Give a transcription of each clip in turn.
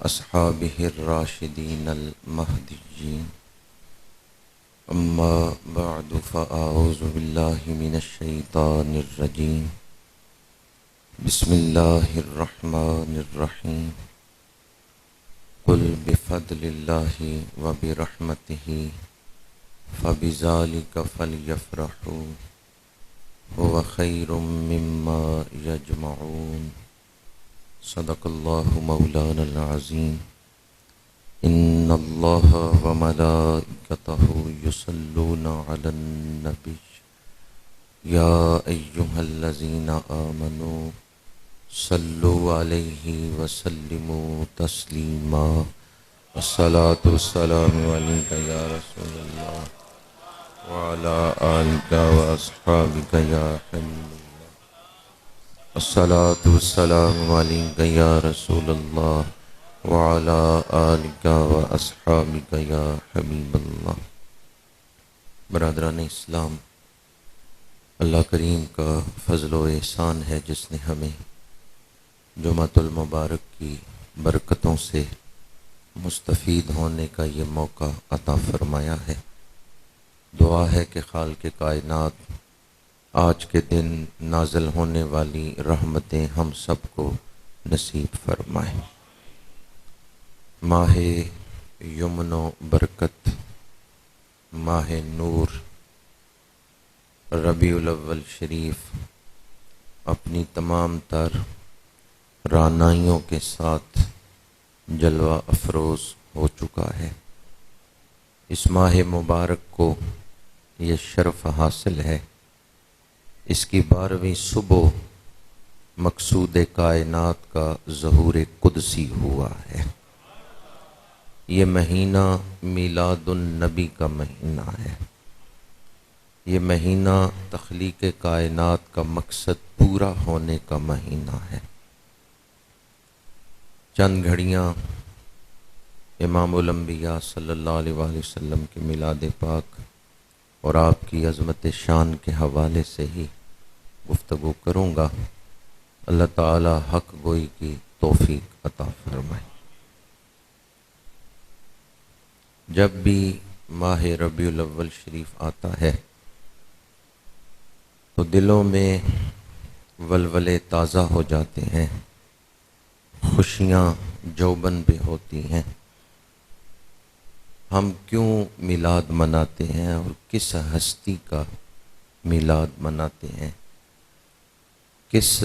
أصحابه الراشدين المهديين أما بعد فأعوذ بالله من الشيطان الرجيم بسم الله الرحمن الرحيم قل بفضل الله وبرحمته فبذلك فليفرحوا هو خير مما يجمعون صدق الله مولانا العظيم إن الله وملائكته يصلون على النبي يا أيها الذين آمنوا صلوا عليه وسلموا تسليما والصلاة والسلام عليك يا رسول الله وعلى آلك وأصحابك يا حبيب الله الصلاة والسلام عليك يا رسول الله وعلى آلك وأصحابك يا حبيب الله. برادران اسلام، اللہ کریم کا فضل و احسان ہے جس نے ہمیں جمعۃ المبارک کی برکتوں سے مستفید ہونے کا یہ موقع عطا فرمایا ہے. دعا ہے کہ خالق کائنات آج کے دن نازل ہونے والی رحمتیں ہم سب کو نصیب فرمائیں. ماہ یمن و برکت، ماہ نور، ربیع الاول شریف اپنی تمام تر رعنائیوں کے ساتھ جلوہ افروز ہو چکا ہے. اس ماہ مبارک کو یہ شرف حاصل ہے، اس کی 12ویں صبح مقصود کائنات کا ظہور قدسی ہوا ہے. یہ مہینہ میلاد النبی کا مہینہ ہے. یہ مہینہ تخلیق کائنات کا مقصد پورا ہونے کا مہینہ ہے. چند گھڑیاں امام الانبیاء صلی اللہ علیہ وآلہ وسلم کے میلاد پاک اور آپ کی عظمت شان کے حوالے سے ہی گفتگو کروں گا. اللہ تعالی حق گوئی کی توفیق عطا فرمائے. جب بھی ماہ ربیع الاول شریف آتا ہے تو دلوں میں ولولے تازہ ہو جاتے ہیں، خوشیاں جوبن پہ ہوتی ہیں. ہم کیوں میلاد مناتے ہیں اور کس ہستی کا میلاد مناتے ہیں؟ کس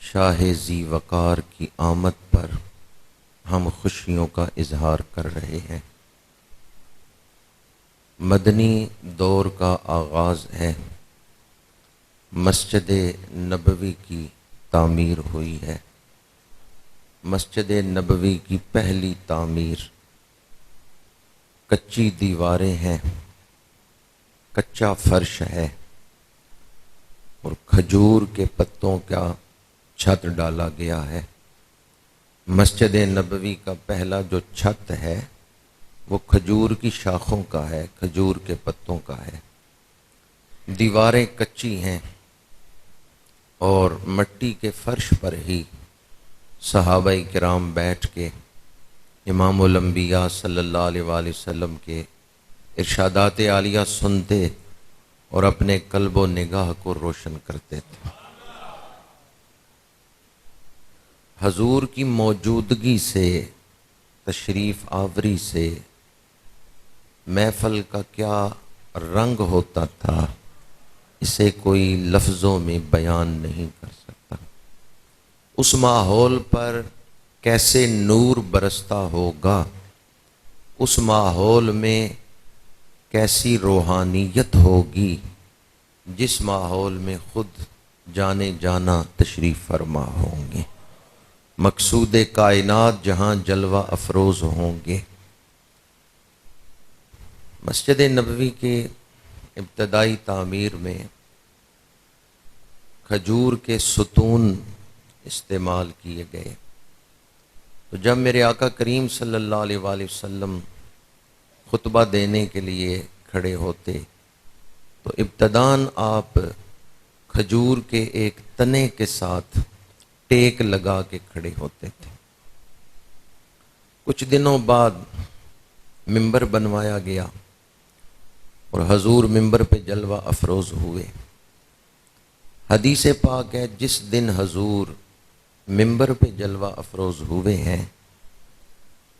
شاہ ذی وقار کی آمد پر ہم خوشیوں کا اظہار کر رہے ہیں؟ مدنی دور کا آغاز ہے. مسجد نبوی کی تعمیر ہوئی ہے. مسجد نبوی کی پہلی تعمیر، کچی دیواریں ہیں، کچا فرش ہے اور کھجور کے پتوں کا چھت ڈالا گیا ہے. مسجد نبوی کا پہلا جو چھت ہے وہ کھجور کی شاخوں کا ہے، کھجور کے پتوں کا ہے. دیواریں کچی ہیں اور مٹی کے فرش پر ہی صحابہ کرام بیٹھ کے امام الانبیاء صلی اللہ علیہ وآلہ وسلم کے ارشادات عالیہ سنتے اور اپنے قلب و نگاہ کو روشن کرتے تھے. حضور کی موجودگی سے، تشریف آوری سے محفل کا کیا رنگ ہوتا تھا، اسے کوئی لفظوں میں بیان نہیں کر سکتا. اس ماحول پر کیسے نور برستا ہوگا، اس ماحول میں کیسی روحانیت ہوگی جس ماحول میں خود جانے جانا تشریف فرما ہوں گے، مقصود کائنات جہاں جلوہ افروز ہوں گے. مسجد نبوی کے ابتدائی تعمیر میں کھجور کے ستون استعمال کیے گئے. تو جب میرے آقا کریم صلی اللہ علیہ وآلہ وسلم خطبہ دینے کے لیے کھڑے ہوتے تو ابتداً آپ کھجور کے ایک تنے کے ساتھ ٹیک لگا کے کھڑے ہوتے تھے. کچھ دنوں بعد ممبر بنوایا گیا اور حضور ممبر پہ جلوہ افروز ہوئے۔ حدیث پاک ہے جس دن حضور ممبر پہ جلوہ افروز ہوئے ہیں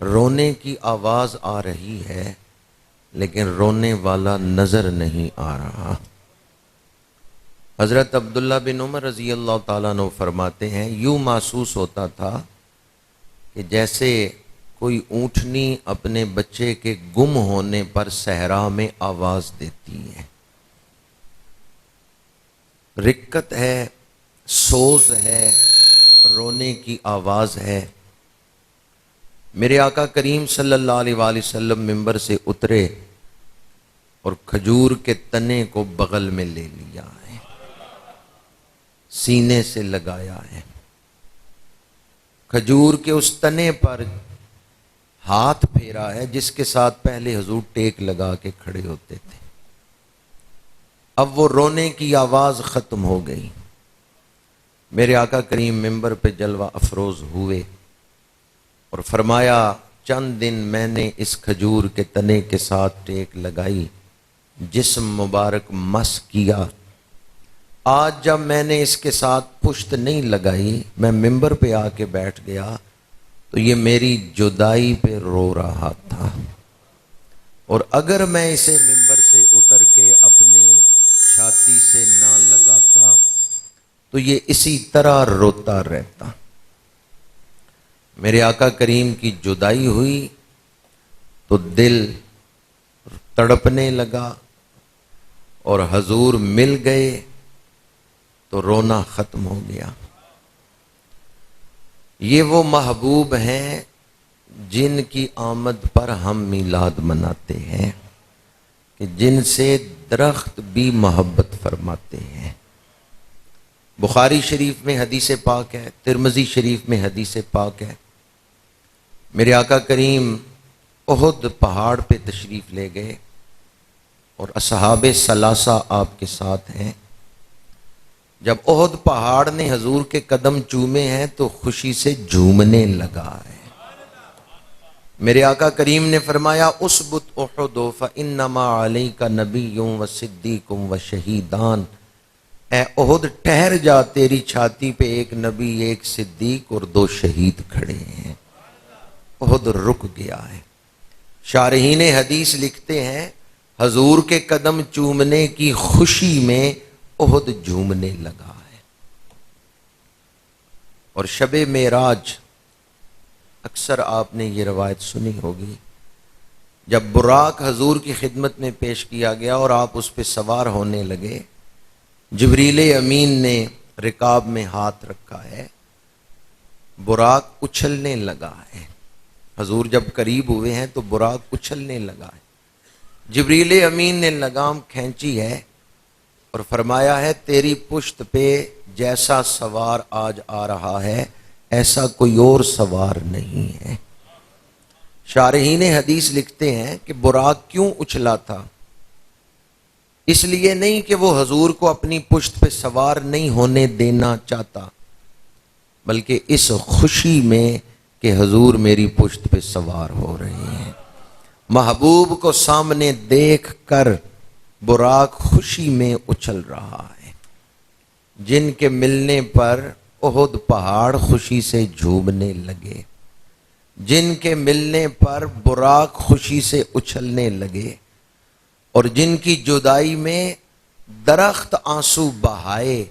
رونے کی آواز آ رہی ہے لیکن رونے والا نظر نہیں آ رہا۔ حضرت عبداللہ بن عمر رضی اللہ تعالیٰ عنہ فرماتے ہیں یوں محسوس ہوتا تھا کہ جیسے کوئی اونٹنی اپنے بچے کے گم ہونے پر صحرا میں آواز دیتی ہے۔ رکت ہے، سوز ہے، رونے کی آواز ہے۔ میرے آقا کریم صلی اللہ علیہ وآلہ وسلم ممبر سے اترے اور کھجور کے تنے کو بغل میں لے لیا ہے، سینے سے لگایا ہے، کھجور کے اس تنے پر ہاتھ پھیرا ہے جس کے ساتھ پہلے حضور ٹیک لگا کے کھڑے ہوتے تھے۔ اب وہ رونے کی آواز ختم ہو گئی۔ میرے آقا کریم ممبر پہ جلوہ افروز ہوئے اور فرمایا چند دن میں نے اس کھجور کے تنے کے ساتھ ٹیک لگائی، جسم مبارک مس کیا، آج جب میں نے اس کے ساتھ پشت نہیں لگائی، میں ممبر پہ آ کے بیٹھ گیا تو یہ میری جدائی پہ رو رہا تھا، اور اگر میں اسے ممبر سے اتر کے اپنے چھاتی سے نہ لگاتا تو یہ اسی طرح روتا رہتا۔ میرے آقا کریم کی جدائی ہوئی تو دل تڑپنے لگا اور حضور مل گئے تو رونا ختم ہو گیا۔ یہ وہ محبوب ہیں جن کی آمد پر ہم میلاد مناتے ہیں، کہ جن سے درخت بھی محبت فرماتے ہیں۔ بخاری شریف میں حدیث پاک ہے، ترمذی شریف میں حدیث پاک ہے، میرے آقا کریم احد پہاڑ پہ تشریف لے گئے اور اصحاب ثلاثہ آپ کے ساتھ ہیں۔ جب احد پہاڑ نے حضور کے قدم چومے ہیں تو خوشی سے جھومنے لگا ہے۔ میرے آقا کریم نے فرمایا اسبت احد فانما علیک نبی و صدیق و شہیدان، اے احد ٹھہر جا، تیری چھاتی پہ ایک نبی، ایک صدیق اور 2 شہید کھڑے ہیں۔ احد رک گیا ہے۔ شارحین حدیث لکھتے ہیں حضور کے قدم چومنے کی خوشی میں احد جھومنے لگا ہے۔ اور شب معراج اکثر آپ نے یہ روایت سنی ہوگی، جب براق حضور کی خدمت میں پیش کیا گیا اور آپ اس پہ سوار ہونے لگے، جبریل امین نے رکاب میں ہاتھ رکھا ہے، براق اچھلنے لگا ہے۔ حضور جب قریب ہوئے ہیں تو براق اچھلنے لگا ہے۔ جبریل امین نے لگام کھینچی ہے اور فرمایا ہے تیری پشت پہ جیسا سوار آج آ رہا ہے ایسا کوئی اور سوار نہیں ہے۔ شارحین حدیث لکھتے ہیں کہ براق کیوں اچھلا تھا؟ اس لیے نہیں کہ وہ حضور کو اپنی پشت پہ سوار نہیں ہونے دینا چاہتا، بلکہ اس خوشی میں کہ حضور میری پشت پہ سوار ہو رہے ہیں۔ محبوب کو سامنے دیکھ کر براق خوشی میں اچھل رہا ہے۔ جن کے ملنے پر احد پہاڑ خوشی سے جھومنے لگے، جن کے ملنے پر براق خوشی سے اچھلنے لگے، اور جن کی جدائی میں درخت آنسو بہائے،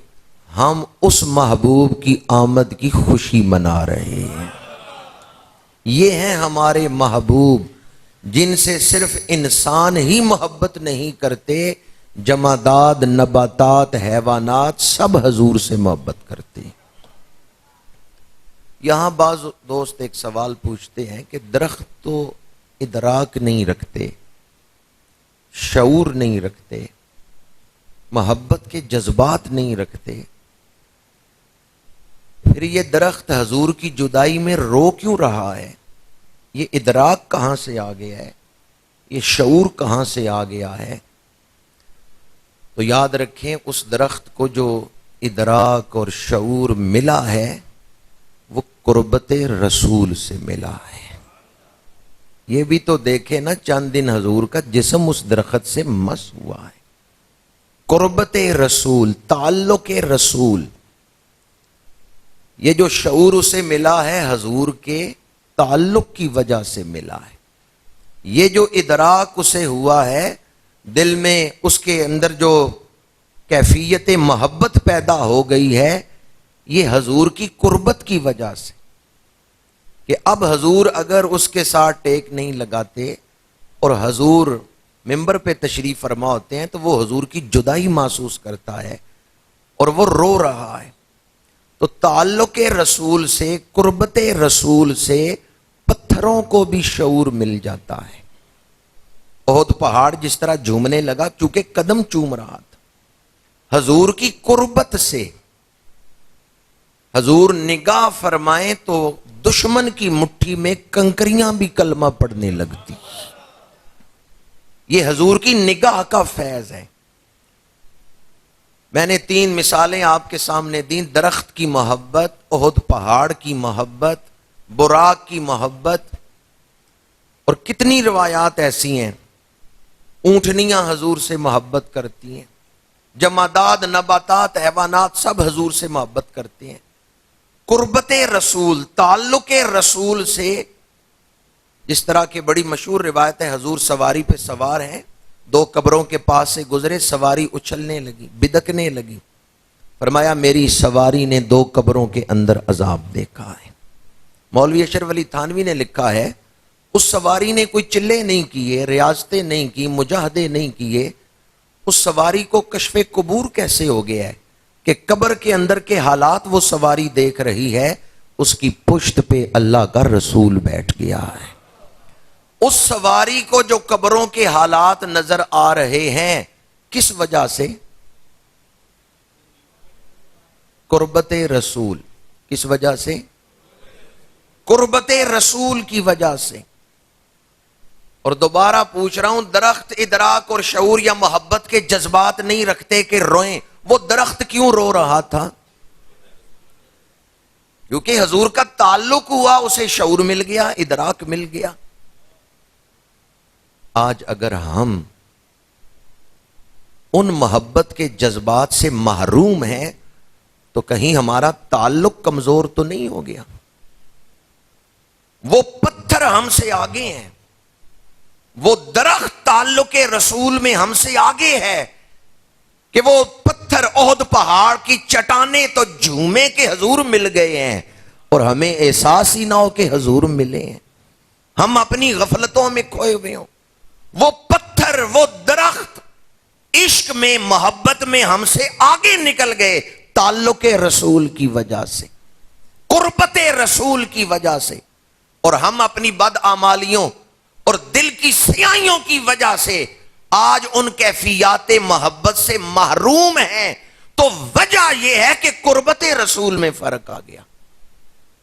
ہم اس محبوب کی آمد کی خوشی منا رہے ہیں۔ یہ ہیں ہمارے محبوب جن سے صرف انسان ہی محبت نہیں کرتے، جمادات، نباتات، حیوانات سب حضور سے محبت کرتے ہیں۔ یہاں بعض دوست ایک سوال پوچھتے ہیں کہ درخت تو ادراک نہیں رکھتے، شعور نہیں رکھتے، محبت کے جذبات نہیں رکھتے، پھر یہ درخت حضور کی جدائی میں رو کیوں رہا ہے؟ یہ ادراک کہاں سے آ گیا ہے؟ یہ شعور کہاں سے آ گیا ہے؟ تو یاد رکھیں اس درخت کو جو ادراک اور شعور ملا ہے وہ قربت رسول سے ملا ہے۔ یہ بھی تو دیکھے نا چند دن حضور کا جسم اس درخت سے مس ہوا ہے. قربت رسول، تعلق رسول، یہ جو شعور اسے ملا ہے حضور کے تعلق کی وجہ سے ملا ہے. یہ جو ادراک اسے ہوا ہے دل میں، اس کے اندر جو کیفیت محبت پیدا ہو گئی ہے، یہ حضور کی قربت کی وجہ سے. کہ اب حضور اگر اس کے ساتھ ٹیک نہیں لگاتے اور حضور ممبر پہ تشریف فرما ہوتے ہیں تو وہ حضور کی جدائی محسوس کرتا ہے اور وہ رو رہا ہے. تو تعلق رسول سے، قربت رسول سے پتھروں کو بھی شعور مل جاتا ہے. احد پہاڑ جس طرح جھومنے لگا کیونکہ قدم چوم رہا تھا. حضور کی قربت سے حضور نگاہ فرمائیں تو دشمن کی مٹھی میں کنکریاں بھی کلمہ پڑھنے لگتی. یہ حضور کی نگاہ کا فیض ہے. میں نے 3 مثالیں آپ کے سامنے دیں. درخت کی محبت، احد پہاڑ کی محبت، براق کی محبت، اور کتنی روایات ایسی ہیں. اونٹنیاں حضور سے محبت کرتی ہیں، جمادات، نباتات، حیوانات سب حضور سے محبت کرتے ہیں. قربت رسول، تعلق رسول سے، جس طرح کی بڑی مشہور روایت ہے، حضور سواری پہ سوار ہیں، 2 قبروں کے پاس سے گزرے، سواری اچھلنے لگی، بدکنے لگی. فرمایا میری سواری نے 2 قبروں کے اندر عذاب دیکھا ہے. مولوی اشرف علی تھانوی نے لکھا ہے اس سواری نے کوئی چلے نہیں کیے، ریاضتیں نہیں کی، مجاہدے نہیں کیے. اس سواری کو کشف قبور کیسے ہو گیا ہے کہ قبر کے اندر کے حالات وہ سواری دیکھ رہی ہے. اس کی پشت پہ اللہ کا رسول بیٹھ گیا ہے. اس سواری کو جو قبروں کے حالات نظر آ رہے ہیں، کس وجہ سے؟ قربت رسول. کس وجہ سے؟ قربت رسول کی وجہ سے. اور دوبارہ پوچھ رہا ہوں، درخت ادراک اور شعور یا محبت کے جذبات نہیں رکھتے کہ روئیں. وہ درخت کیوں رو رہا تھا؟ کیونکہ حضور کا تعلق ہوا، اسے شعور مل گیا، ادراک مل گیا. آج اگر ہم ان محبت کے جذبات سے محروم ہیں تو کہیں ہمارا تعلق کمزور تو نہیں ہو گیا؟ وہ پتھر ہم سے آگے ہیں، وہ درخت تعلق رسول میں ہم سے آگے ہے کہ وہ پتھر احد پہاڑ کی چٹانیں تو جھومے کے حضور مل گئے ہیں اور ہمیں احساس ہی نہ ہو کہ حضور ملے ہیں. ہم اپنی غفلتوں میں کھوئے ہوئے ہوں. وہ پتھر، وہ درخت عشق میں، محبت میں ہم سے آگے نکل گئے تعلق رسول کی وجہ سے، قربت رسول کی وجہ سے. اور ہم اپنی بدعمالیوں اور دل کی سیاہیوں کی وجہ سے آج ان کیفیات محبت سے محروم ہیں. تو وجہ یہ ہے کہ قربت رسول میں فرق آ گیا،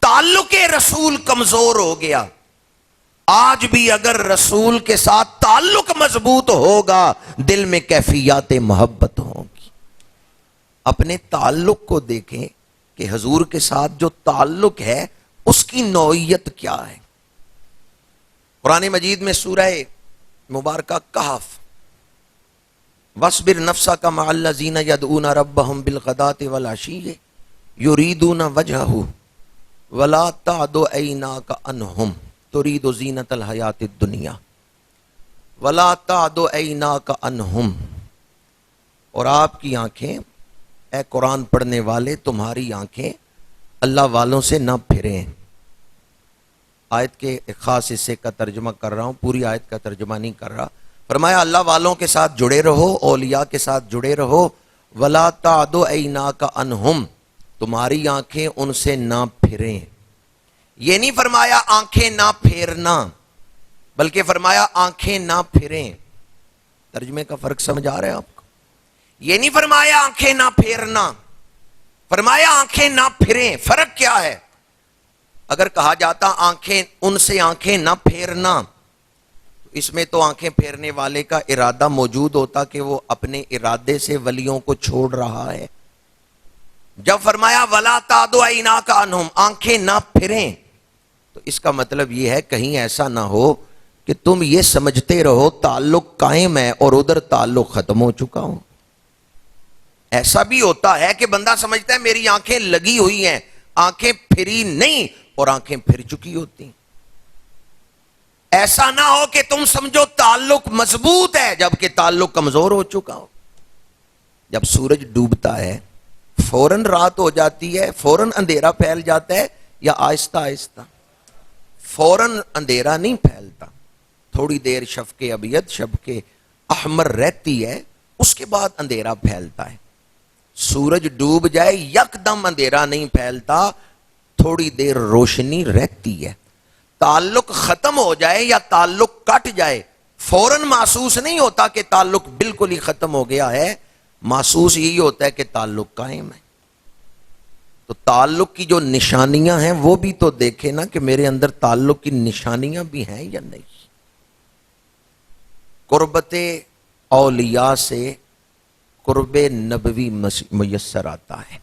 تعلق رسول کمزور ہو گیا. آج بھی اگر رسول کے ساتھ تعلق مضبوط ہوگا دل میں کیفیات محبت ہوگی. اپنے تعلق کو دیکھیں کہ حضور کے ساتھ جو تعلق ہے اس کی نوعیت کیا ہے. قرآن مجید میں سورہ مبارکہ کہف، وَاصْبِرْ نَفْسَكَ مَعَ الَّذِينَ يَدْعُونَ رَبَّهُمْ بِالْغَدَاةِ وَالْعَشِيِّ يُرِيدُونَ وَجْهَهُ وَلَا تَعْدُ عَيْنَاكَ عَنْهُمْ تُرِيدُ زِينَةَ الْحَيَاةِ الدُّنْيَا وَلَا تَعْدُ عَيْنَاكَ عَنْهُمْ. اور آپ کی آنکھیں، اے قرآن پڑھنے والے، تمہاری آنکھیں اللہ والوں سے نہ پھریں. آیت کے ایک خاص حصے کا ترجمہ کر رہا ہوں، پوری آیت کا ترجمہ نہیں کر رہا. فرمایا اللہ والوں کے ساتھ جڑے رہو، اولیاء کے ساتھ جڑے رہو. وَلَا تَعْدُ عَيْنَاكَ عَنْهُمْ، تمہاری آنکھیں ان سے نہ پھریں. یہ نہیں فرمایا آنکھیں نہ پھیرنا، بلکہ فرمایا آنکھیں نہ پھریں. ترجمے کا فرق سمجھ آ رہا ہے آپ کو؟ یہ نہیں فرمایا آنکھیں نہ پھیرنا، فرمایا آنکھیں نہ پھریں. فرق کیا ہے؟ اگر کہا جاتا آنکھیں ان سے آنکھیں نہ پھیرنا، اس میں تو آنکھیں پھیرنے والے کا ارادہ موجود ہوتا کہ وہ اپنے ارادے سے ولیوں کو چھوڑ رہا ہے. جب فرمایا وَلَا تَعْدُ عَيْنَاكَ عَنْهُمْ، آنکھیں نہ پھریں، تو اس کا مطلب یہ ہے کہیں ایسا نہ ہو کہ تم یہ سمجھتے رہو تعلق قائم ہے اور ادھر تعلق ختم ہو چکا ہو۔ ایسا بھی ہوتا ہے کہ بندہ سمجھتا ہے میری آنکھیں لگی ہوئی ہیں، آنکھیں پھری نہیں اور آنکھیں پھر چکی ہوتی ہیں۔ ایسا نہ ہو کہ تم سمجھو تعلق مضبوط ہے جبکہ تعلق کمزور ہو چکا ہو۔ جب سورج ڈوبتا ہے فوراً رات ہو جاتی ہے، فوراً اندھیرا پھیل جاتا ہے یا آہستہ آہستہ؟ فوراً اندھیرا نہیں پھیلتا، تھوڑی دیر شفق ابیض شفق احمر رہتی ہے، اس کے بعد اندھیرا پھیلتا ہے۔ سورج ڈوب جائے یکدم اندھیرا نہیں پھیلتا، تھوڑی دیر روشنی رہتی ہے۔ تعلق ختم ہو جائے یا تعلق کٹ جائے فوراً محسوس نہیں ہوتا کہ تعلق بالکل ہی ختم ہو گیا ہے، محسوس یہی ہوتا ہے کہ تعلق قائم ہے۔ تو تعلق کی جو نشانیاں ہیں وہ بھی تو دیکھیں نا کہ میرے اندر تعلق کی نشانیاں بھی ہیں یا نہیں۔ قربت اولیاء سے قرب نبوی میسر آتا ہے۔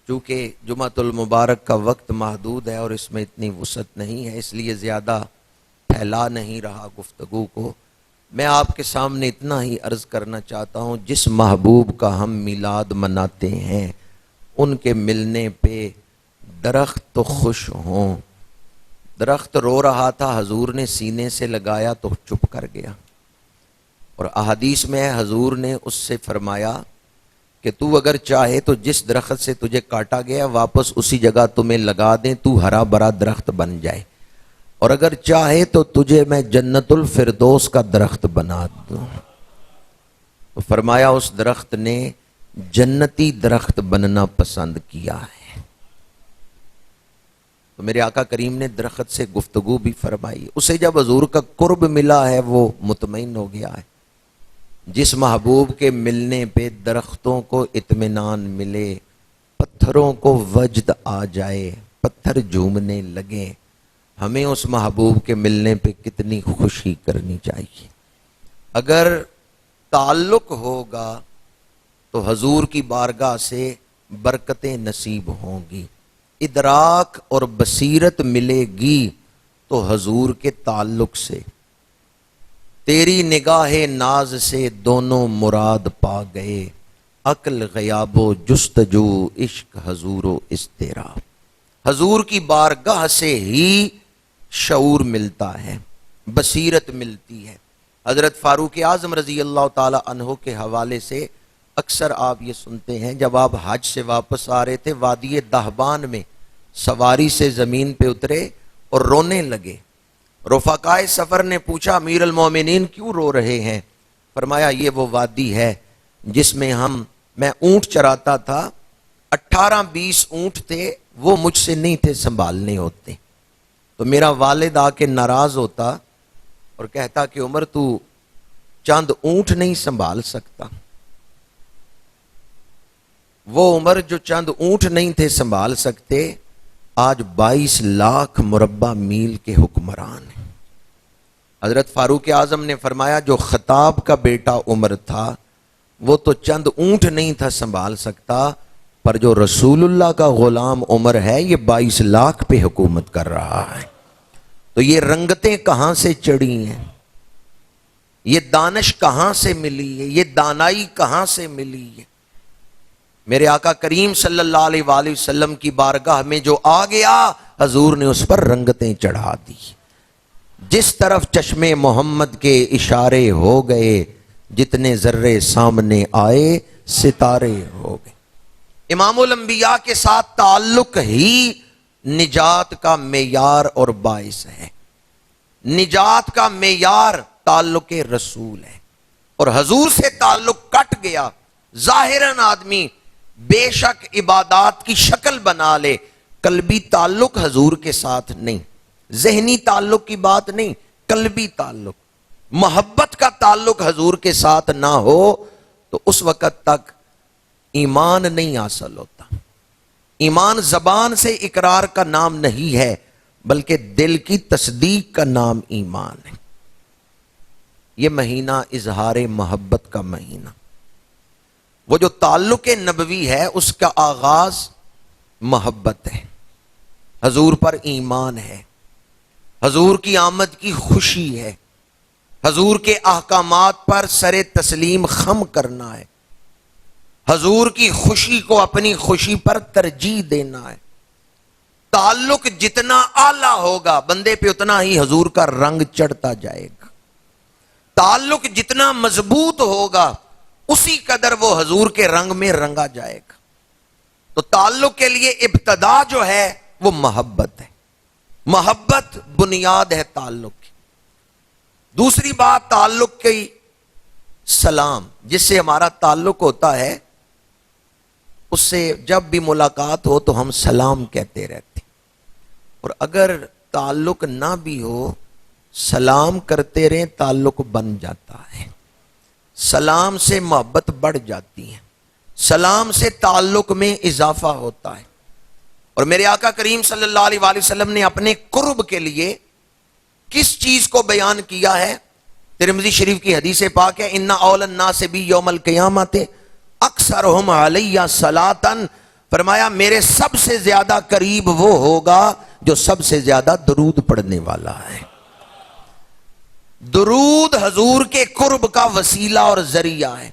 چونکہ جمعۃ المبارک کا وقت محدود ہے اور اس میں اتنی وسعت نہیں ہے، اس لیے زیادہ پھیلا نہیں رہا گفتگو کو۔ میں آپ کے سامنے اتنا ہی عرض کرنا چاہتا ہوں، جس محبوب کا ہم میلاد مناتے ہیں ان کے ملنے پہ درخت تو خوش ہوں۔ درخت رو رہا تھا، حضور نے سینے سے لگایا تو چپ کر گیا، اور احادیث میں ہے حضور نے اس سے فرمایا کہ تو اگر چاہے تو جس درخت سے تجھے کاٹا گیا واپس اسی جگہ تمہیں لگا دیں، تو ہرا بھرا درخت بن جائے، اور اگر چاہے تو تجھے میں جنت الفردوس کا درخت بنا دوں۔ تو فرمایا اس درخت نے جنتی درخت بننا پسند کیا ہے۔ تو میرے آقا کریم نے درخت سے گفتگو بھی فرمائی، اسے جب حضور کا قرب ملا ہے وہ مطمئن ہو گیا ہے۔ جس محبوب کے ملنے پہ درختوں کو اطمینان ملے، پتھروں کو وجد آ جائے، پتھر جھومنے لگے، ہمیں اس محبوب کے ملنے پہ کتنی خوشی کرنی چاہیے۔ اگر تعلق ہوگا تو حضور کی بارگاہ سے برکتیں نصیب ہوں گی، ادراک اور بصیرت ملے گی تو حضور کے تعلق سے، تیری نگاہ ناز سے دونوں مراد پا گئے، عقل غیاب و جستجو عشق حضور و اضطراب۔ حضور کی بارگاہ سے ہی شعور ملتا ہے، بصیرت ملتی ہے۔ حضرت فاروق اعظم رضی اللہ تعالی عنہ کے حوالے سے اکثر آپ یہ سنتے ہیں، جب آپ حج سے واپس آ رہے تھے وادی دہبان میں سواری سے زمین پہ اترے اور رونے لگے۔ رفقائے سفر نے پوچھا امیر المومنین کیوں رو رہے ہیں؟ فرمایا یہ وہ وادی ہے جس میں میں اونٹ چراتا تھا، 18-20 اونٹ تھے، وہ مجھ سے نہیں تھے سنبھالنے ہوتے، تو میرا والد آ کے ناراض ہوتا اور کہتا کہ عمر تو چند اونٹ نہیں سنبھال سکتا۔ وہ عمر جو چند اونٹ نہیں تھے سنبھال سکتے، آج 22 لاکھ مربع میل کے حکمران ہیں۔ حضرت فاروق اعظم نے فرمایا جو خطاب کا بیٹا عمر تھا وہ تو چند اونٹ نہیں تھا سنبھال سکتا، پر جو رسول اللہ کا غلام عمر ہے یہ 22 لاکھ پہ حکومت کر رہا ہے۔ تو یہ رنگتیں کہاں سے چڑھی ہیں، یہ دانش کہاں سے ملی ہے، یہ دانائی کہاں سے ملی ہے؟ میرے آقا کریم صلی اللہ علیہ وآلہ وسلم کی بارگاہ میں جو آ گیا حضور نے اس پر رنگتیں چڑھا دی۔ جس طرف چشم محمد کے اشارے ہو گئے، جتنے ذرے سامنے آئے ستارے ہو گئے۔ امام الانبیاء کے ساتھ تعلق ہی نجات کا معیار اور باعث ہے۔ نجات کا معیار تعلق رسول ہے، اور حضور سے تعلق کٹ گیا، ظاہراً آدمی بے شک عبادات کی شکل بنا لے، قلبی تعلق حضور کے ساتھ نہیں، ذہنی تعلق کی بات نہیں، قلبی تعلق، محبت کا تعلق حضور کے ساتھ نہ ہو تو اس وقت تک ایمان نہیں حاصل ہوتا۔ ایمان زبان سے اقرار کا نام نہیں ہے بلکہ دل کی تصدیق کا نام ایمان ہے۔ یہ مہینہ اظہار محبت کا مہینہ، وہ جو تعلق نبوی ہے اس کا آغاز محبت ہے، حضور پر ایمان ہے، حضور کی آمد کی خوشی ہے، حضور کے احکامات پر سر تسلیم خم کرنا ہے، حضور کی خوشی کو اپنی خوشی پر ترجیح دینا ہے۔ تعلق جتنا اعلیٰ ہوگا بندے پہ اتنا ہی حضور کا رنگ چڑھتا جائے گا، تعلق جتنا مضبوط ہوگا اسی قدر وہ حضور کے رنگ میں رنگا جائے گا۔ تو تعلق کے لیے ابتدا جو ہے وہ محبت ہے، محبت بنیاد ہے تعلق کی۔ دوسری بات تعلق کی سلام، جس سے ہمارا تعلق ہوتا ہے اس سے جب بھی ملاقات ہو تو ہم سلام کہتے رہتے ہیں، اور اگر تعلق نہ بھی ہو سلام کرتے رہیں تعلق بن جاتا ہے، سلام سے محبت بڑھ جاتی ہے، سلام سے تعلق میں اضافہ ہوتا ہے۔ اور میرے آقا کریم صلی اللہ علیہ وآلہ وسلم نے اپنے قرب کے لیے کس چیز کو بیان کیا ہے؟ ترمذی شریف کی حدیث پاک ہے، ان اول الناس بی یوم القیامت اکثرہم علی صلاۃ، فرمایا میرے سب سے زیادہ قریب وہ ہوگا جو سب سے زیادہ درود پڑھنے والا ہے۔ درود حضور کے قرب کا وسیلہ اور ذریعہ ہے۔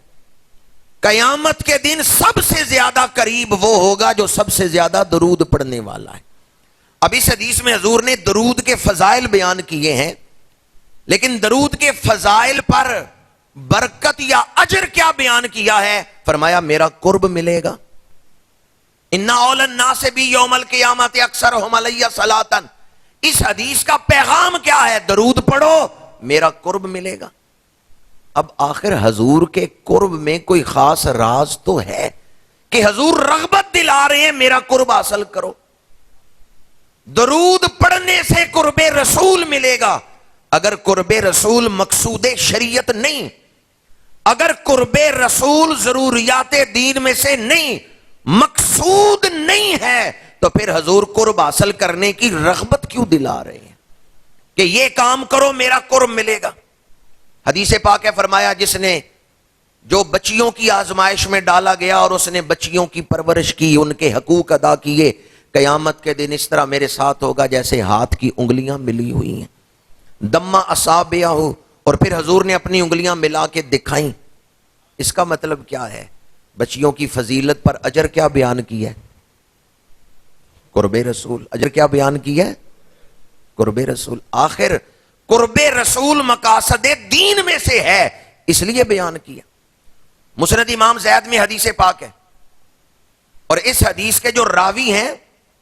قیامت کے دن سب سے زیادہ قریب وہ ہوگا جو سب سے زیادہ درود پڑھنے والا ہے۔ اب اس حدیث میں حضور نے درود کے فضائل بیان کیے ہیں، لیکن درود کے فضائل پر برکت یا اجر کیا بیان کیا ہے؟ فرمایا میرا قرب ملے گا۔ ان اول الناس بی یوم القیامت اکثرہم علی صلاۃ، اس حدیث کا پیغام کیا ہے؟ درود پڑھو میرا قرب ملے گا۔ اب آخر حضور کے قرب میں کوئی خاص راز تو ہے کہ حضور رغبت دلا رہے ہیں میرا قرب حاصل کرو۔ درود پڑھنے سے قرب رسول ملے گا۔ اگر قرب رسول مقصود شریعت نہیں، اگر قرب رسول ضروریات دین میں سے نہیں، مقصود نہیں ہے، تو پھر حضور قرب حاصل کرنے کی رغبت کیوں دلا رہے ہیں کہ یہ کام کرو میرا قرب ملے گا؟ حدیث پاک ہے، فرمایا جس نے جو بچیوں کی آزمائش میں ڈالا گیا اور اس نے بچیوں کی پرورش کی، ان کے حقوق ادا کیے، قیامت کے دن اس طرح میرے ساتھ ہوگا جیسے ہاتھ کی انگلیاں ملی ہوئی ہیں۔ دما اصابعہ، اور پھر حضور نے اپنی انگلیاں ملا کے دکھائیں۔ اس کا مطلب کیا ہے؟ بچیوں کی فضیلت پر اجر کیا بیان کیا ہے؟ قرب رسول۔ اجر کیا بیان کیا ہے؟ قرب رسول۔ آخر قرب رسول مقاصد دین میں سے ہے، اس لیے بیان کیا۔ مسند امام زید میں حدیث پاک ہے، اور اس حدیث کے جو راوی ہیں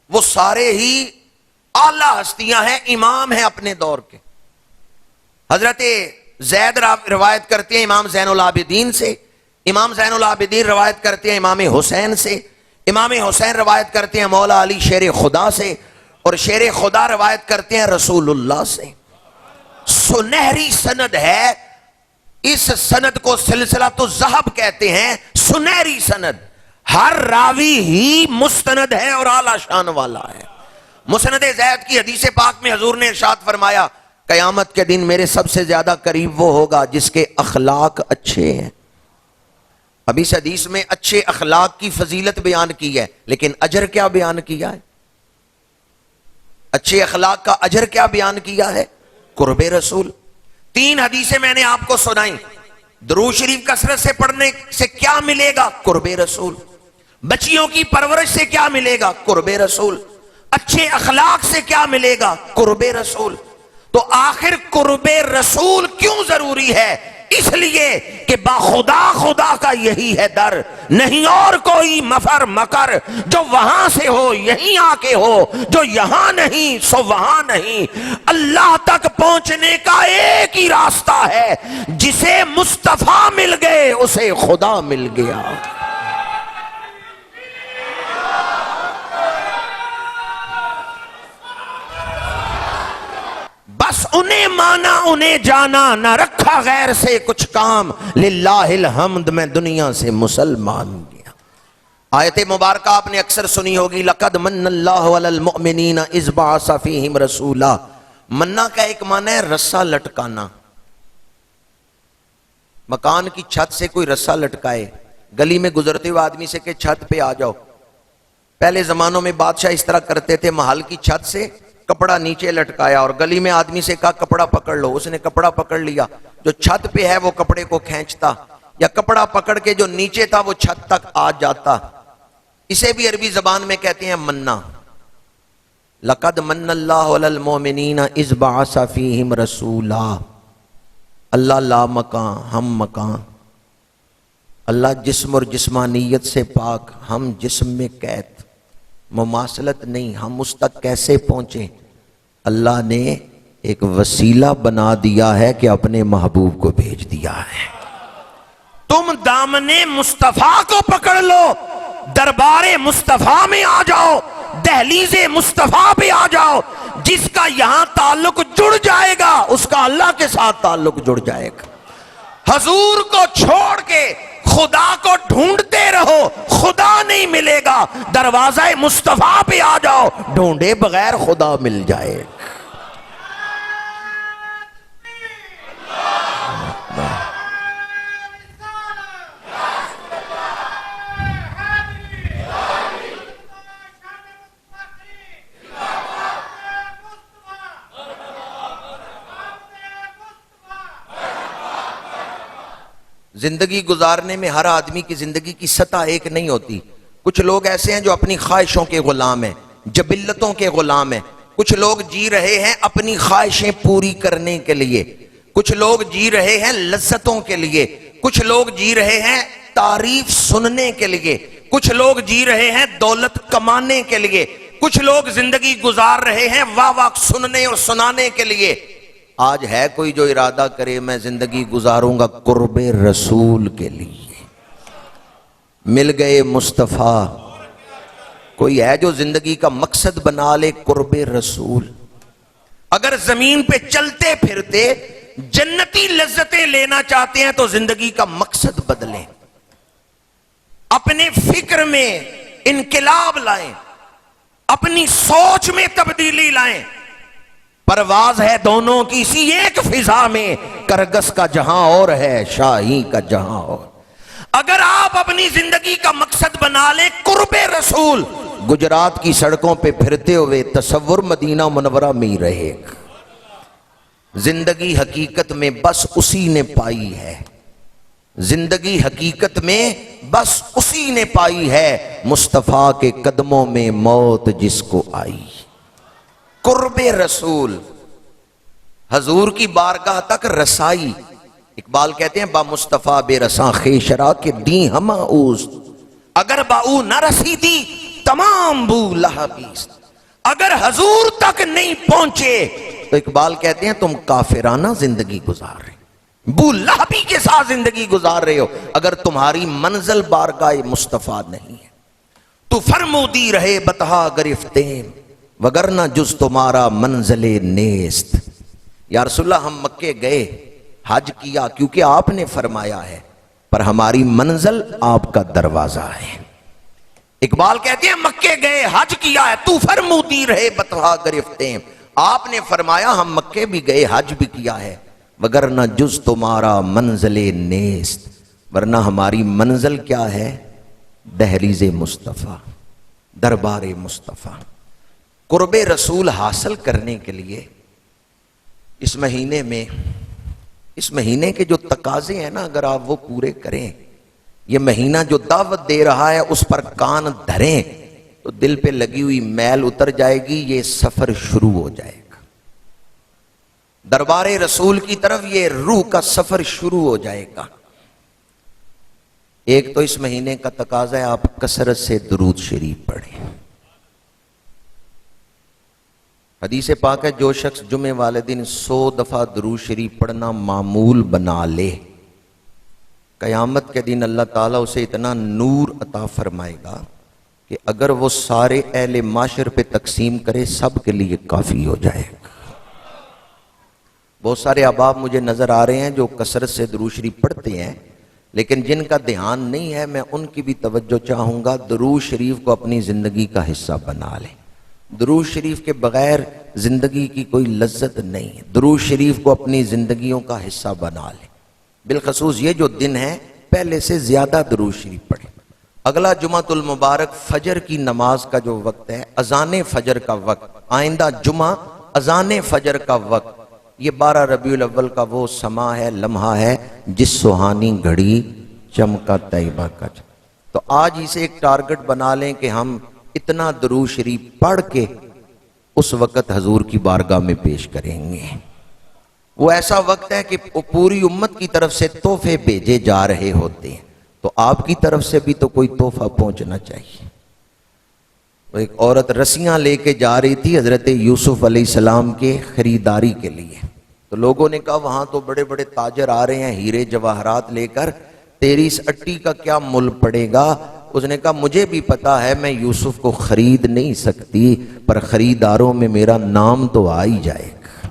وہ سارے ہی اعلیٰ ہستیاں ہیں، امام ہیں اپنے دور کے۔ حضرت زید روایت کرتے ہیں امام زین العابدین سے، امام زین العابدین روایت کرتے ہیں امام حسین سے، امام حسین روایت کرتے ہیں مولا علی شیر خدا سے، اور شیر خدا روایت کرتے ہیں رسول اللہ سے۔ سنہری سند ہے، اس سند کو سلسلۃ الذہب کہتے ہیں، سنہری سند، ہر راوی ہی مستند ہے اور اعلیٰ شان والا ہے۔ مسند زید کی حدیث پاک میں حضور نے ارشاد فرمایا قیامت کے دن میرے سب سے زیادہ قریب وہ ہوگا جس کے اخلاق اچھے ہیں۔ اب اس حدیث میں اچھے اخلاق کی فضیلت بیان کی ہے، لیکن اجر کیا بیان کیا ہے؟ اچھے اخلاق کا اجر کیا بیان کیا ہے؟ قرب رسول۔ 3 حدیثیں میں نے آپ کو سنائی۔ درود شریف کثرت سے پڑھنے سے کیا ملے گا؟ قرب رسول۔ بچیوں کی پرورش سے کیا ملے گا؟ قرب رسول۔ اچھے اخلاق سے کیا ملے گا؟ قرب رسول۔ تو آخر قرب رسول کیوں ضروری ہے؟ اس لیے کہ باخدا خدا کا یہی ہے در، نہیں اور کوئی مفر مکر، جو وہاں سے ہو یہیں آ کے ہو، جو یہاں نہیں سو وہاں نہیں۔ اللہ تک پہنچنے کا ایک ہی راستہ ہے، جسے مصطفیٰ مل گئے اسے خدا مل گیا۔ بس انہیں مانا انہیں جانا، نہ رکھا غیر سے کچھ کام، للہ الحمد میں دنیا سے مسلمان گیا۔ آیت مبارکہ آپ نے اکثر سنی ہوگی، لقد من اللہ علی المؤمنین اذ بعث فیہم رسولا۔ مننا کا ایک معنی ہے رسہ لٹکانا۔ مکان کی چھت سے کوئی رسہ لٹکائے، گلی میں گزرتے ہوئے آدمی سے کہ چھت پہ آ جاؤ۔ پہلے زمانوں میں بادشاہ اس طرح کرتے تھے، محل کی چھت سے کپڑا نیچے لٹکایا اور گلی میں آدمی سے کہا کپڑا پکڑ لو، اس نے کپڑا پکڑ لیا، جو چھت پہ ہے وہ کپڑے کو کھینچتا، یا کپڑا پکڑ کے جو نیچے تھا وہ چھت تک آ جاتا۔ اسے بھی عربی زبان میں کہتے ہیں مننا۔ لقد من اللہ علی المؤمنین اذ بعث فیہم رسولا۔ اللہ لا مکان، ہم مکان، اللہ جسم اور جسمانیت سے پاک، ہم جسم میں قید، مماثلت نہیں، ہم اس تک کیسے پہنچے؟ اللہ نے ایک وسیلہ بنا دیا ہے کہ اپنے محبوب کو بھیج دیا ہے۔ تم دامن مصطفیٰ کو پکڑ لو، دربار مصطفیٰ میں آ جاؤ، دہلیز مصطفیٰ پہ آ جاؤ۔ جس کا یہاں تعلق جڑ جائے گا اس کا اللہ کے ساتھ تعلق جڑ جائے گا۔ حضور کو چھوڑ کے خدا کو ڈھونڈتے رہو، خدا نہیں ملے گا۔ دروازہ مصطفیٰ پہ آ جاؤ، ڈھونڈے بغیر خدا مل جائے گا۔ زندگی گزارنے میں ہر آدمی کی زندگی کی سطح ایک نہیں ہوتی۔ کچھ لوگ ایسے ہیں جو اپنی خواہشوں کے غلام ہیں، جبلتوں کے غلام ہیں۔ کچھ لوگ جی رہے ہیں اپنی خواہشیں پوری کرنے کے لیے، کچھ لوگ جی رہے ہیں لذتوں کے لیے، کچھ لوگ جی رہے ہیں تعریف سننے کے لیے، کچھ لوگ جی رہے ہیں دولت کمانے کے لیے، کچھ لوگ زندگی گزار رہے ہیں واہ واہ سننے اور سنانے کے لیے۔ آج ہے کوئی جو ارادہ کرے میں زندگی گزاروں گا قرب رسول کے لیے؟ مل گئے مصطفیٰ۔ کوئی ہے جو زندگی کا مقصد بنا لے قرب رسول؟ اگر زمین پہ چلتے پھرتے جنتی لذتیں لینا چاہتے ہیں تو زندگی کا مقصد بدلیں، اپنے فکر میں انقلاب لائیں، اپنی سوچ میں تبدیلی لائیں۔ پرواز ہے دونوں کی اسی ایک فضا میں، کرگس کا جہاں اور ہے شاہی کا جہاں اور۔ اگر آپ اپنی زندگی کا مقصد بنا لیں قرب رسول، گجرات کی سڑکوں پہ پھرتے ہوئے تصور مدینہ منورہ میں ہی رہے گا۔ زندگی حقیقت میں بس اسی نے پائی ہے، زندگی حقیقت میں بس اسی نے پائی ہے، مصطفیٰ کے قدموں میں موت جس کو آئی۔ قرب رسول، حضور کی بارگاہ تک رسائی۔ اقبال کہتے ہیں با مصطفیٰ بے رساں خیشرا کے دیں ہما اوست، اگر با او نہ رسی تھی تمام بو لہبیست۔ اگر حضور تک نہیں پہنچے تو اقبال کہتے ہیں تم کافرانہ زندگی گزار رہے، بو لہبی کے ساتھ زندگی گزار رہے ہو، اگر تمہاری منزل بارگاہ مصطفیٰ نہیں ہے تو فرمودی رہے بتہا گرفتیم وگرنہ جز تمہارا منزل نیست۔ یا رسول اللہ ہم مکے گئے، حج کیا کیونکہ آپ نے فرمایا ہے، پر ہماری منزل آپ کا دروازہ ہے۔ اقبال کہتے ہیں مکے گئے حج کیا ہے، تو فرمودی رہے بتہا گرفتیم، آپ نے فرمایا ہم مکے بھی گئے حج بھی کیا ہے، وگرنہ جز تمہارا منزل نیست، ورنہ ہماری منزل کیا ہے؟ دہلیز مصطفیٰ، دربار مصطفیٰ۔ قرب رسول حاصل کرنے کے لیے اس مہینے کے جو تقاضے ہیں نا، اگر آپ وہ پورے کریں، یہ مہینہ جو دعوت دے رہا ہے اس پر کان دھریں تو دل پہ لگی ہوئی میل اتر جائے گی، یہ سفر شروع ہو جائے گا دربار رسول کی طرف، یہ روح کا سفر شروع ہو جائے گا۔ ایک تو اس مہینے کا تقاضا ہے آپ کثرت سے درود شریف پڑھیں۔ حدیث پاک ہے جو شخص جمعے والے دن 100 دفعہ درود شریف پڑھنا معمول بنا لے، قیامت کے دن اللہ تعالیٰ اسے اتنا نور عطا فرمائے گا کہ اگر وہ سارے اہل معاشر پہ تقسیم کرے سب کے لیے کافی ہو جائے گا۔ بہت سارے احباب مجھے نظر آ رہے ہیں جو کثرت سے درود شریف پڑھتے ہیں لیکن جن کا دھیان نہیں ہے، میں ان کی بھی توجہ چاہوں گا، درود شریف کو اپنی زندگی کا حصہ بنا لیں۔ درود شریف کے بغیر زندگی کی کوئی لذت نہیں ہے، درود شریف کو اپنی زندگیوں کا حصہ بنا لیں۔ بالخصوص یہ جو دن ہے پہلے سے زیادہ درود شریف پڑھیں۔ اگلا جمعۃ المبارک فجر کی نماز کا جو وقت ہے، اذان فجر کا وقت، آئندہ جمعہ اذان فجر کا وقت، یہ 12 ربیع الاول کا وہ سما ہے، لمحہ ہے جس سہانی گھڑی چمکا طیبہ کا۔ تو آج اسے ایک ٹارگٹ بنا لیں کہ ہم اتنا درود شریف پڑھ کے اس وقت حضور کی بارگاہ میں پیش کریں گے۔ وہ ایسا وقت ہے کہ پوری امت کی طرف سے تحفے بھیجے جا رہے ہوتے ہیں، تو آپ کی طرف سے بھی تو کوئی تحفہ پہنچنا چاہیے۔ وہ ایک عورت رسیاں لے کے جا رہی تھی حضرت یوسف علیہ السلام کے خریداری کے لیے، تو لوگوں نے کہا وہاں تو بڑے بڑے تاجر آ رہے ہیں ہیرے جواہرات لے کر، تیری اس اٹی کا کیا مل پڑے گا؟ اس نے کہا مجھے بھی پتا ہے میں یوسف کو خرید نہیں سکتی، پر خریداروں میں میرا نام تو آ ہی جائے گا۔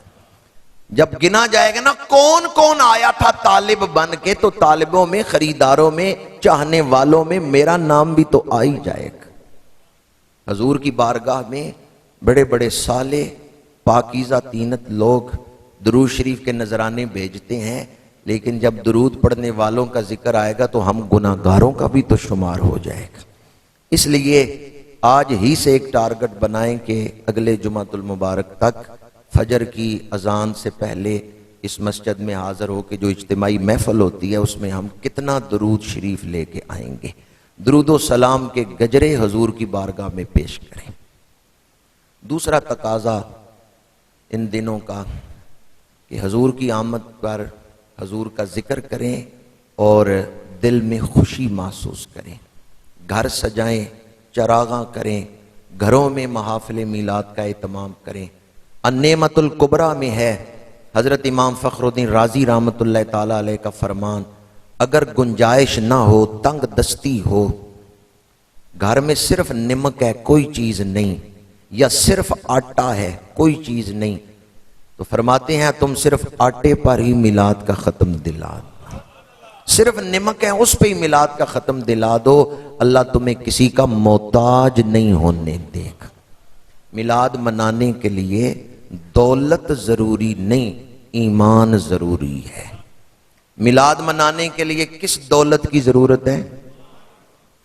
جب گنا جائے گا نا کون کون آیا تھا طالب بن کے، تو طالبوں میں، خریداروں میں، چاہنے والوں میں میرا نام بھی تو آ ہی جائے گا۔ حضور کی بارگاہ میں بڑے بڑے صالح پاکیزہ طینت لوگ درود شریف کے نذرانے بھیجتے ہیں، لیکن جب درود پڑھنے والوں کا ذکر آئے گا تو ہم گناہگاروں کا بھی تو شمار ہو جائے گا۔ اس لیے آج ہی سے ایک ٹارگٹ بنائیں کہ اگلے جمعۃ المبارک تک فجر کی اذان سے پہلے اس مسجد میں حاضر ہو کے جو اجتماعی محفل ہوتی ہے اس میں ہم کتنا درود شریف لے کے آئیں گے، درود و سلام کے گجرے حضور کی بارگاہ میں پیش کریں۔ دوسرا تقاضا ان دنوں کا کہ حضور کی آمد پر حضور کا ذکر کریں اور دل میں خوشی محسوس کریں، گھر سجائیں، چراغاں کریں، گھروں میں محافل میلاد کا اہتمام کریں۔ النعمت الکبریٰ میں ہے حضرت امام فخر الدین رازی رحمۃ اللہ تعالی علیہ کا فرمان، اگر گنجائش نہ ہو، تنگ دستی ہو، گھر میں صرف نمک ہے کوئی چیز نہیں، یا صرف آٹا ہے کوئی چیز نہیں، تو فرماتے ہیں تم صرف آٹے پر ہی میلاد کا ختم دلا دو، صرف نمک ہے اس پہ ہی میلاد کا ختم دلا دو، اللہ تمہیں کسی کا محتاج نہیں ہونے دے گا۔ میلاد منانے کے لیے دولت ضروری نہیں، ایمان ضروری ہے۔ میلاد منانے کے لیے کس دولت کی ضرورت ہے؟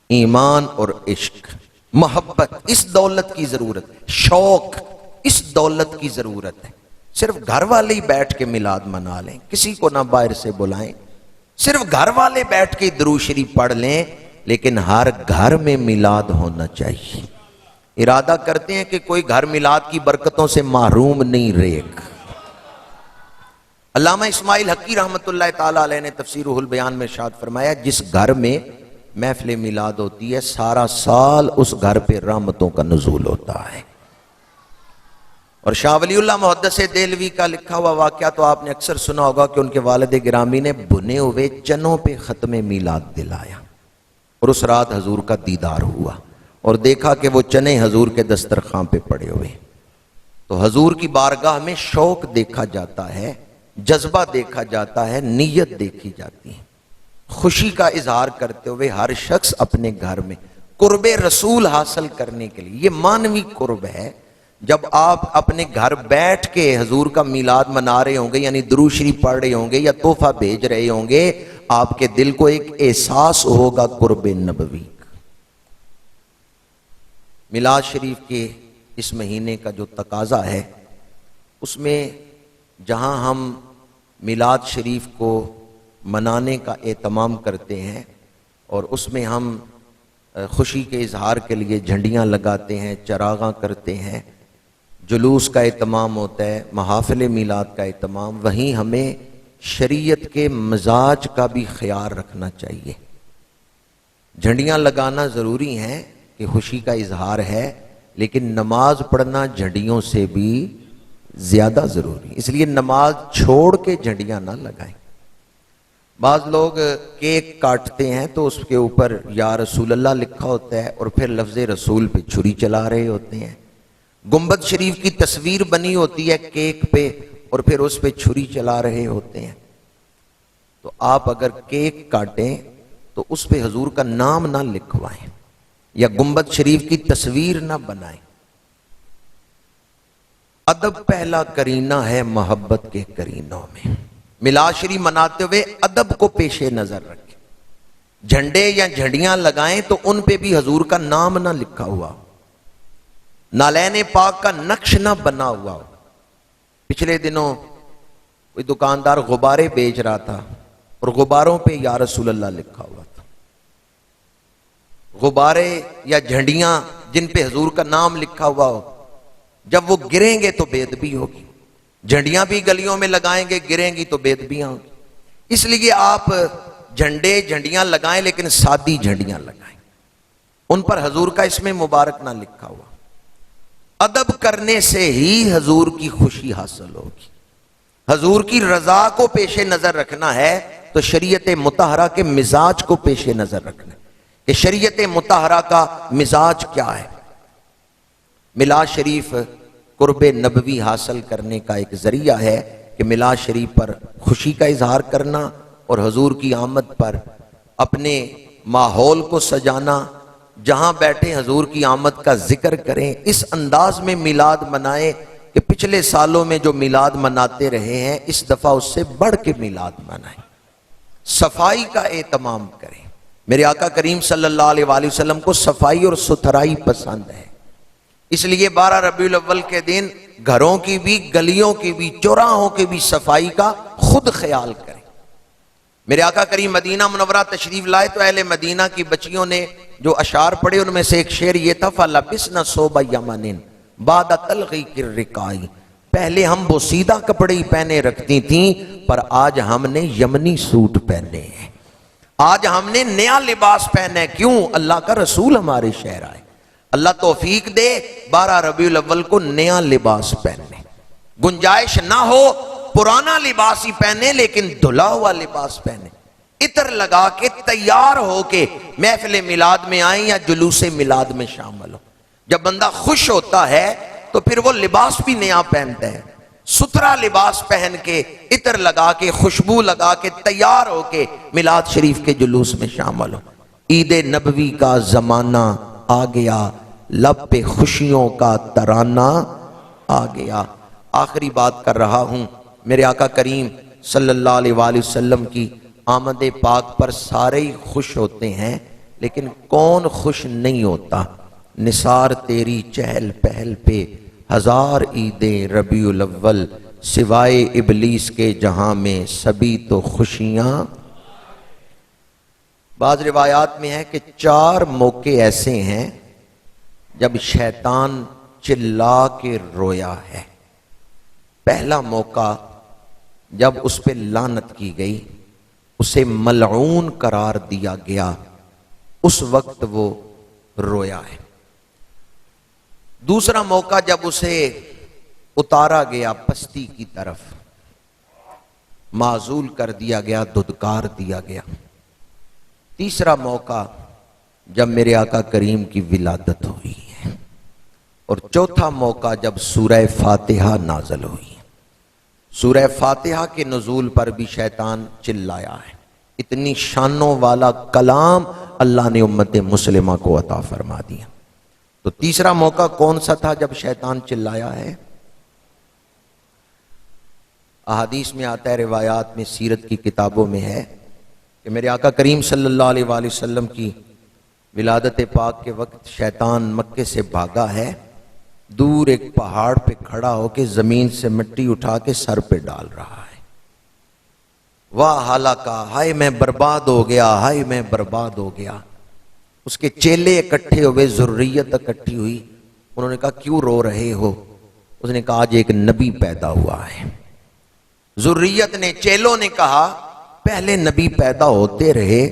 ایمان اور عشق، محبت، اس دولت کی ضرورت ہے، شوق، اس دولت کی ضرورت ہے۔ صرف گھر والے ہی بیٹھ کے میلاد منا لیں، کسی کو نہ باہر سے بلائیں، صرف گھر والے بیٹھ کے درود شریف پڑھ لیں، لیکن ہر گھر میں میلاد ہونا چاہیے۔ ارادہ کرتے ہیں کہ کوئی گھر میلاد کی برکتوں سے محروم نہیں رہے گا۔ علامہ اسماعیل حقی رحمۃ اللہ تعالی علیہ نے تفسیر روح البیان میں ارشاد فرمایا، جس گھر میں محفل میلاد ہوتی ہے سارا سال اس گھر پہ رحمتوں کا نزول ہوتا ہے۔ اور شاہ ولی اللہ محدث دہلوی کا لکھا ہوا واقعہ تو آپ نے اکثر سنا ہوگا کہ ان کے والد گرامی نے بھنے ہوئے چنوں پہ ختم میلاد دلایا، اور اس رات حضور کا دیدار ہوا اور دیکھا کہ وہ چنے حضور کے دسترخوان پہ پڑے ہوئے۔ تو حضور کی بارگاہ میں شوق دیکھا جاتا ہے، جذبہ دیکھا جاتا ہے، نیت دیکھی جاتی ہے۔ خوشی کا اظہار کرتے ہوئے ہر شخص اپنے گھر میں قرب رسول حاصل کرنے کے لیے، یہ مانوی قرب ہے، جب آپ اپنے گھر بیٹھ کے حضور کا میلاد منا رہے ہوں گے، یعنی درود شریف پڑھ رہے ہوں گے یا تحفہ بھیج رہے ہوں گے، آپ کے دل کو ایک احساس ہوگا قرب نبوی کا۔ میلاد شریف کے اس مہینے کا جو تقاضا ہے، اس میں جہاں ہم میلاد شریف کو منانے کا اہتمام کرتے ہیں اور اس میں ہم خوشی کے اظہار کے لیے جھنڈیاں لگاتے ہیں، چراغاں کرتے ہیں، جلوس کا اہتمام ہوتا ہے، محافل میلاد کا اہتمام، وہیں ہمیں شریعت کے مزاج کا بھی خیال رکھنا چاہیے۔ جھنڈیاں لگانا ضروری ہیں کہ خوشی کا اظہار ہے، لیکن نماز پڑھنا جھنڈیوں سے بھی زیادہ ضروری، اس لیے نماز چھوڑ کے جھنڈیاں نہ لگائیں۔ بعض لوگ کیک کاٹتے ہیں تو اس کے اوپر یا رسول اللہ لکھا ہوتا ہے اور پھر لفظ رسول پہ چھری چلا رہے ہوتے ہیں۔ گنبد شریف کی تصویر بنی ہوتی ہے کیک پہ اور پھر اس پہ چھری چلا رہے ہوتے ہیں۔ تو آپ اگر کیک کاٹیں تو اس پہ حضور کا نام نہ لکھوائیں یا گنبد شریف کی تصویر نہ بنائیں۔ ادب پہلا کرینہ ہے محبت کے کرینوں میں۔ میلاد شریف مناتے ہوئے ادب کو پیش نظر رکھیں۔ جھنڈے یا جھنڈیاں لگائیں تو ان پہ بھی حضور کا نام نہ لکھا ہوا ہو، نالین پاک کا نقش نہ بنا ہوا ہو۔ پچھلے دنوں کوئی دکاندار غبارے بیچ رہا تھا اور غباروں پہ یا رسول اللہ لکھا ہوا تھا۔ غبارے یا جھنڈیاں جن پہ حضور کا نام لکھا ہوا ہو، جب وہ گریں گے تو بے ادبی ہوگی۔ جھنڈیاں بھی گلیوں میں لگائیں گے، گریں گی تو بے ادبیاں ہوگی۔ اس لیے آپ جھنڈے جھنڈیاں لگائیں لیکن سادی جھنڈیاں لگائیں، ان پر حضور کا اسم مبارک نہ لکھا ہوا۔ ادب کرنے سے ہی حضور کی خوشی حاصل ہوگی۔ حضور کی رضا کو پیش نظر رکھنا ہے تو شریعت مطہرہ کے مزاج کو پیش نظر رکھنا ہے کہ شریعت مطہرہ کا مزاج کیا ہے۔ میلاد شریف قرب نبوی حاصل کرنے کا ایک ذریعہ ہے کہ میلاد شریف پر خوشی کا اظہار کرنا اور حضور کی آمد پر اپنے ماحول کو سجانا، جہاں بیٹھے حضور کی آمد کا ذکر کریں، اس انداز میں میلاد منائیں کہ پچھلے سالوں میں جو میلاد مناتے رہے ہیں اس دفعہ اس سے بڑھ کے میلاد منائیں۔ صفائی کا اہتمام کریں۔ میرے آقا کریم صلی اللہ علیہ وآلہ وسلم کو صفائی اور ستھرائی پسند ہے، اس لیے 12 ربیع الاول کے دن گھروں کی بھی، گلیوں کی بھی، چوراہوں کی بھی صفائی کا خود خیال کریں۔ میرے آقا کریم مدینہ منورہ تشریف لائے تو اہل مدینہ کی بچیوں نے جو اشعار پڑھے ان میں سے ایک شعر یہ تھا، فَلَبِسْنَ صُوبَ يَمَنٍ بَعْدَ تَلْغِيكِ الرِّقَاءِ، پہلے ہم بوسیدہ کپڑے ہی پہنے رکھتی تھیں پر آج ہم نے یمنی سوٹ پہنے ہیں، آج ہم نے نیا لباس پہنے۔ کیوں؟ اللہ کا رسول ہمارے شہر آئے۔ اللہ توفیق دے 12 ربیع الاول کو نیا لباس پہننے، گنجائش نہ ہو پرانا لباس ہی پہنے لیکن دھلا ہوا لباس پہنے، عطر لگا کے تیار ہو کے محفل میلاد میں آئیں یا جلوس میلاد میں شامل ہو۔ جب بندہ خوش ہوتا ہے تو پھر وہ لباس بھی نیا پہنتا ہے، ستھرا لباس پہن کے، عطر لگا کے، خوشبو لگا کے تیار ہو کے میلاد شریف کے جلوس میں شامل ہو۔ عید نبوی کا زمانہ آ گیا، لب پہ خوشیوں کا ترانہ آ گیا۔ آخری بات کر رہا ہوں، میرے آقا کریم صلی اللہ علیہ وآلہ وسلم کی آمد پاک پر سارے ہی خوش ہوتے ہیں، لیکن کون خوش نہیں ہوتا؟ نثار تیری چہل پہل پہ ہزار عیدیں ربیع الاول، سوائے ابلیس کے جہاں میں سبھی تو خوشیاں۔ بعض روایات میں ہے کہ 4 موقع ایسے ہیں جب شیطان چلا کے رویا ہے۔ پہلا موقع جب اس پہ لعنت کی گئی، اسے ملعون قرار دیا گیا، اس وقت وہ رویا ہے۔ دوسرا موقع جب اسے اتارا گیا پستی کی طرف، معزول کر دیا گیا، دھتکار دیا گیا۔ تیسرا موقع جب میرے آقا کریم کی ولادت ہوئی ہے، اور چوتھا موقع جب سورہ فاتحہ نازل ہوئی۔ سورہ فاتحہ کے نزول پر بھی شیطان چلایا ہے۔ اتنی شانوں والا کلام اللہ نے امت مسلمہ کو عطا فرما دیا۔ تو تیسرا موقع کون سا تھا جب شیطان چلایا ہے؟ احادیث میں آتا ہے، روایات میں، سیرت کی کتابوں میں ہے کہ میرے آقا کریم صلی اللہ علیہ وآلہ وسلم کی ولادت پاک کے وقت شیطان مکے سے بھاگا ہے، دور ایک پہاڑ پہ کھڑا ہو کے زمین سے مٹی اٹھا کے سر پہ ڈال رہا ہے۔ واہ ہلاکا، ہائے میں برباد ہو گیا، ہائے میں برباد ہو گیا۔ اس کے چیلے اکٹھے ہوئے، ذریت اکٹھی ہوئی، انہوں نے کہا کیوں رو رہے ہو؟ اس نے کہا آج ایک نبی پیدا ہوا ہے۔ ذریت نے، چیلوں نے کہا پہلے نبی پیدا ہوتے رہے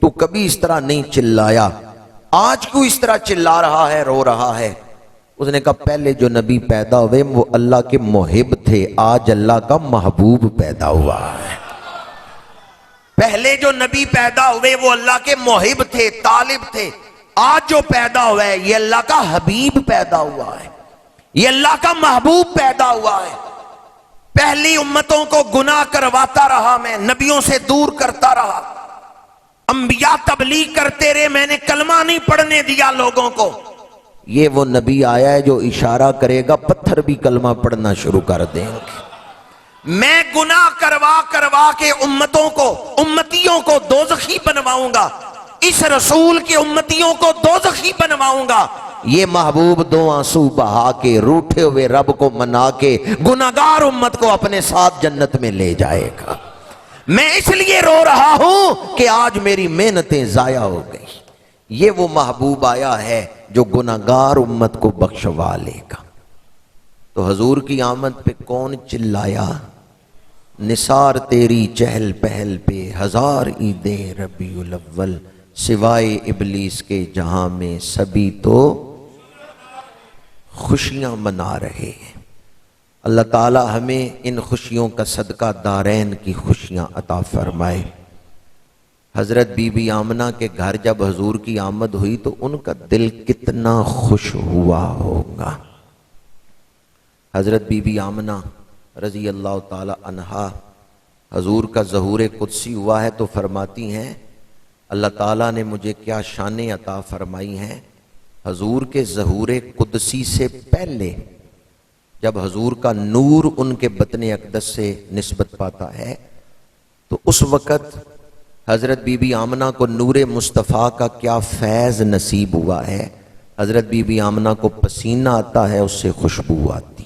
تو کبھی اس طرح نہیں چلایا، آج کیوں اس طرح چلا رہا ہے، رو رہا ہے؟ اس نے کہا پہلے جو نبی پیدا ہوئے وہ اللہ کے محب تھے، آج اللہ کا محبوب پیدا ہوا ہے۔ پہلے جو نبی پیدا ہوئے وہ اللہ کے محب تھے، طالب تھے، آج جو پیدا ہوا ہے یہ اللہ کا حبیب پیدا ہوا ہے، یہ اللہ کا محبوب پیدا ہوا ہے۔ پہلی امتوں کو گناہ کرواتا رہا میں، نبیوں سے دور کرتا رہا، انبیاء تبلیغ کرتے رہے، میں نے کلمہ نہیں پڑھنے دیا لوگوں کو۔ یہ وہ نبی آیا ہے جو اشارہ کرے گا پتھر بھی کلمہ پڑھنا شروع کر دیں گے۔ میں گناہ کروا کروا کے امتوں کو، امتیوں کو دوزخی بنواؤں گا، اس رسول کے امتیوں کو دوزخی بنواؤں گا، یہ محبوب دو آنسو بہا کے روٹھے ہوئے رب کو منا کے گناہگار امت کو اپنے ساتھ جنت میں لے جائے گا۔ میں اس لیے رو رہا ہوں کہ آج میری محنتیں ضائع ہو گئی۔ یہ وہ محبوب آیا ہے جو گناہگار امت کو بخشوا لے گا۔ تو حضور کی آمد پہ کون چلایا؟ نثار تیری چہل پہل پہ ہزار عیدیں ربیع الاول، سوائے ابلیس کے جہاں میں سبھی تو خوشیاں منا رہے ہیں۔ اللہ تعالی ہمیں ان خوشیوں کا صدقہ دارین کی خوشیاں عطا فرمائے۔ حضرت بی بی آمنہ کے گھر جب حضور کی آمد ہوئی تو ان کا دل کتنا خوش ہوا ہوگا۔ حضرت بی بی آمنہ رضی اللہ تعالی عنہا حضور کا ظہور قدسی ہوا ہے تو فرماتی ہیں اللہ تعالیٰ نے مجھے کیا شانیں عطا فرمائی ہیں۔ حضور کے ظہور قدسی سے پہلے جب حضور کا نور ان کے بطن اقدس سے نسبت پاتا ہے تو اس وقت حضرت بی بی آمنہ کو نور مصطفیٰ کا کیا فیض نصیب ہوا ہے۔ حضرت بی بی آمنہ کو پسینہ آتا ہے، اس سے خوشبو آتی،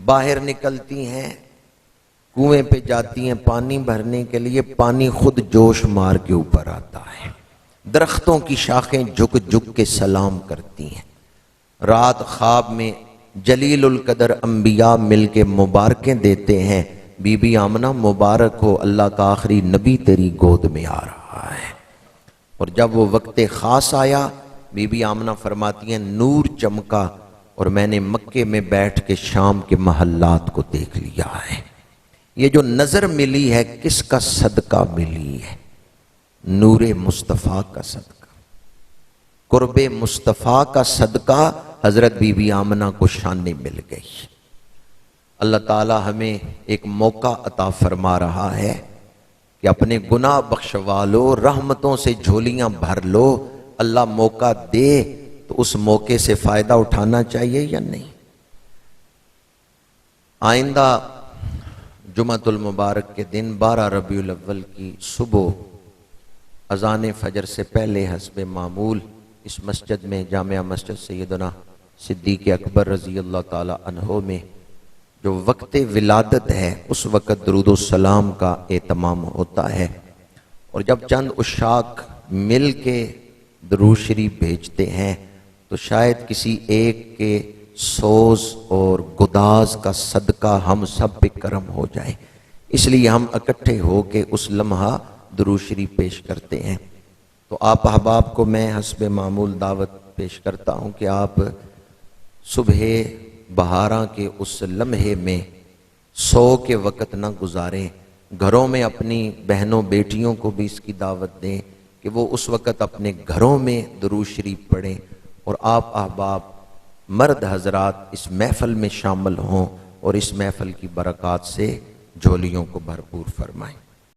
باہر نکلتی ہیں، کنویں پہ جاتی ہیں پانی بھرنے کے لیے، پانی خود جوش مار کے اوپر آتا ہے، درختوں کی شاخیں جھک جھک کے سلام کرتی ہیں۔ رات خواب میں جلیل القدر انبیاء مل کے مبارکیں دیتے ہیں، بی بی آمنہ مبارک ہو، اللہ کا آخری نبی تیری گود میں آ رہا ہے۔ اور جب وہ وقت خاص آیا، بی بی آمنہ فرماتی ہیں نور چمکا اور میں نے مکے میں بیٹھ کے شام کے محلات کو دیکھ لیا ہے۔ یہ جو نظر ملی ہے کس کا صدقہ ملی ہے؟ نور مصطفیٰ کا صدقہ، قرب مصطفیٰ کا صدقہ حضرت بی بی آمنہ کو شانیں مل گئی۔ اللہ تعالی ہمیں ایک موقع عطا فرما رہا ہے کہ اپنے گناہ بخشوا لو، رحمتوں سے جھولیاں بھر لو۔ اللہ موقع دے تو اس موقع سے فائدہ اٹھانا چاہیے یا نہیں؟ آئندہ جمعۃ المبارک کے دن 12 ربیع الاول کی صبح اذان فجر سے پہلے حسب معمول اس مسجد میں، جامعہ مسجد سیدنا صدیق اکبر رضی اللہ تعالی عنہ میں جو وقت ولادت ہے اس وقت درود و سلام کا اہتمام ہوتا ہے، اور جب چند عشاق مل کے درود شریف بھیجتے ہیں تو شاید کسی ایک کے سوز اور گداز کا صدقہ ہم سب پہ کرم ہو جائے، اس لیے ہم اکٹھے ہو کے اس لمحہ درود شریف پیش کرتے ہیں۔ تو آپ احباب کو میں حسب معمول دعوت پیش کرتا ہوں کہ آپ صبح بہاراں کے اس لمحے میں سو کے وقت نہ گزاریں، گھروں میں اپنی بہنوں بیٹیوں کو بھی اس کی دعوت دیں کہ وہ اس وقت اپنے گھروں میں درود شریف پڑھیں، اور آپ احباب مرد حضرات اس محفل میں شامل ہوں اور اس محفل کی برکات سے جھولیوں کو بھرپور فرمائیں۔